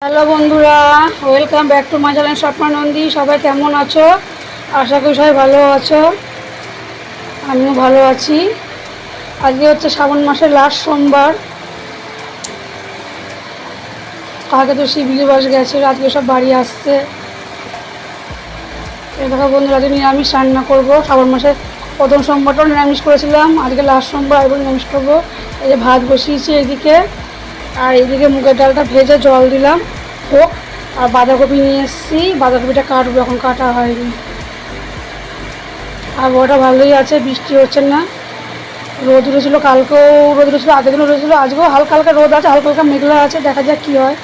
Hello বন্ধুরা, welcome back to my channel Swapnanandi. সবাই কেমন আছো? আশা করি সবাই ভালো আছো। আমিও ভালো আছি। আজকে হচ্ছে শ্রাবণ মাসের লাস্ট সোমবার। কালকে তো শিবলি বাস গেছে, আজকে সব বাড়ি আসছে। দেখো বন্ধুরা, আজকে নিরামিষ রান্না করবো। শ্রাবণ মাসের প্রথম সোমবারটাও নিরামিষ করেছিলাম, আজকে লাস্ট সোমবার আবার নিরামিষ করবো। এই যে ভাত বসিয়েছি এইদিকে, আর এইদিকে মুগের ডালটা ভেজে জল দিলাম হোক। আর বাঁধাকপি নিয়ে এসেছি, বাঁধাকপিটা কাটবো, এখন কাটা হয়নি। আর ওটা ভালোই আছে, বৃষ্টি হচ্ছে না। রোদ উঠেছিলো, কালকেও রোদ উঠেছিলো, আগের দিনও রোদ উঠেছিলো, আজকেও হালকা হালকা রোদ আছে, হালকা হালকা মেঘলা আছে। দেখা যাক কী হয়।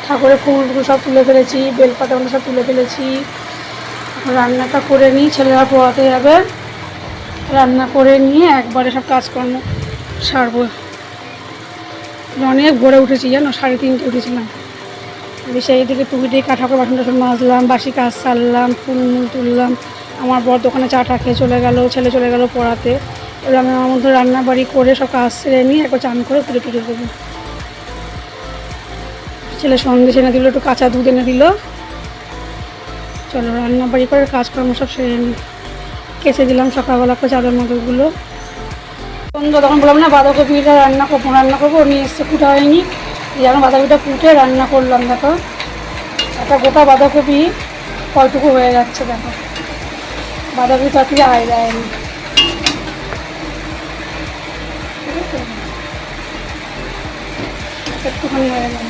ঠাকুরের ফুলগুলো সব তুলে ফেলেছি, বেলপাতাগুলো সব তুলে ফেলেছি। রান্নাটা করে নিই, ছেলেরা পড়াতে যাবে। রান্না করে নিয়ে একবারে সব কাজকর্ম সারবো। অনেক ভোরে উঠেছি জানো, 3:30 উঠেছিলাম। সেই দিকে টুকিটিকে ঠাকুর বাসন টাসন মাজলাম, বাসি কাজ সারলাম, ফুল মুল তুললাম। আমার বর দোকানে চা টা খেয়ে চলে গেল, ছেলে চলে গেল পড়াতে। এবার আমি আমার মধ্যে রান্না বাড়ি করে সব কাজ সেরে নিয়ে একবার চান করে পুজো টুজো দেবো। ছেলে সন্দেশ এনে দিল, একটু কাঁচা দুধ এনে দিল। চলো রান্না বাড়ি করে কাজকর্ম সব সেরে নিই। কেচে দিলাম সকালবেলা করে চাদর মাদরগুলো। বন্ধু তখন বললাম না বাঁধাকপিটা রান্না করবো, নিয়ে এসছে, কুটা হয়নি। এখন বাঁধাকপিটা কুটে রান্না করলাম। দেখো একটা গোটা বাঁধাকপি কয়টুকু হয়ে যাচ্ছে, দেখো বাঁধাকপি তরকারি আয় দেয়নি। একটুখানি হয়ে গেল,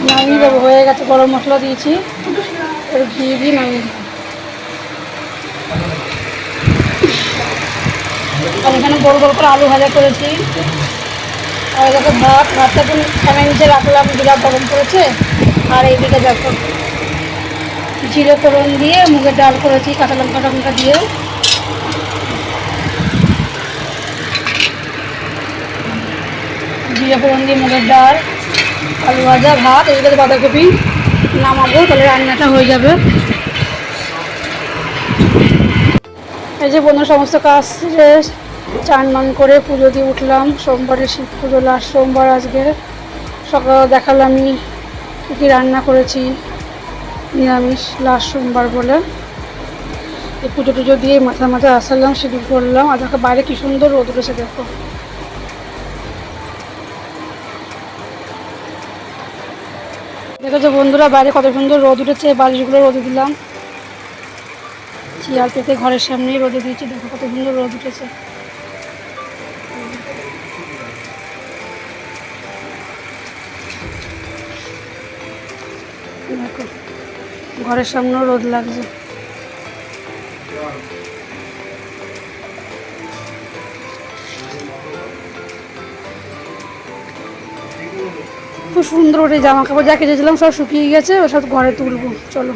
নামিয়ে দেবো। হয়ে গেছে, গরম মশলা দিয়েছি, একটু ঘি দিয়ে নামিয়ে দেবো। আর এখানে গোল গোল করে আলু ভাজা করেছি। আর এদিকে ভাতটা তো ফ্যানের নিচে রাখলাম, বিরাট গরম করেছে। আর এইদিকে দেখো জিরে ফোড়ন দিয়ে মুগের ডাল করেছি, কাঁচা লঙ্কা টঙ্কা দিয়ে। জিরে ফোড়ন দিয়ে মুগের ডাল, আলু ভাজা, ভাত, এইদিকে বাঁধাকপি নামাবো, তাহলে রান্নাটা হয়ে যাবে। এই যে বন্ধু সমস্ত কাজ শেষ, চান মান করে পুজো দিয়ে উঠলাম। সোমবারের শিব পুজো, লাস্ট সোমবার আজকে। সকালে দেখালাম আমি কী কী রান্না করেছি, নিরামিষ লাস্ট সোমবার বলে। এই পুজো টুজো দিয়ে মাথায় আসালাম, সিঁদুর করলাম। আর দেখো বাইরে কী সুন্দর রোদ উঠেছে, দেখো দেখেছো বন্ধুরা বাইরে কত সুন্দর রোদ উঠেছে। বালিশগুলো রোদে দিলাম, চেয়ার পেতে ঘরের সামনেই রোদে দিয়েছি। দেখো কত সুন্দর রোদ উঠেছে। দেখো ঘরের সামনেও রোদ লাগছে। খুব সুন্দর ওঠে, জামা কাপড় যা কেচেছিলাম সব শুকিয়ে গেছে, ও সব ঘরে তুলবো। চলো।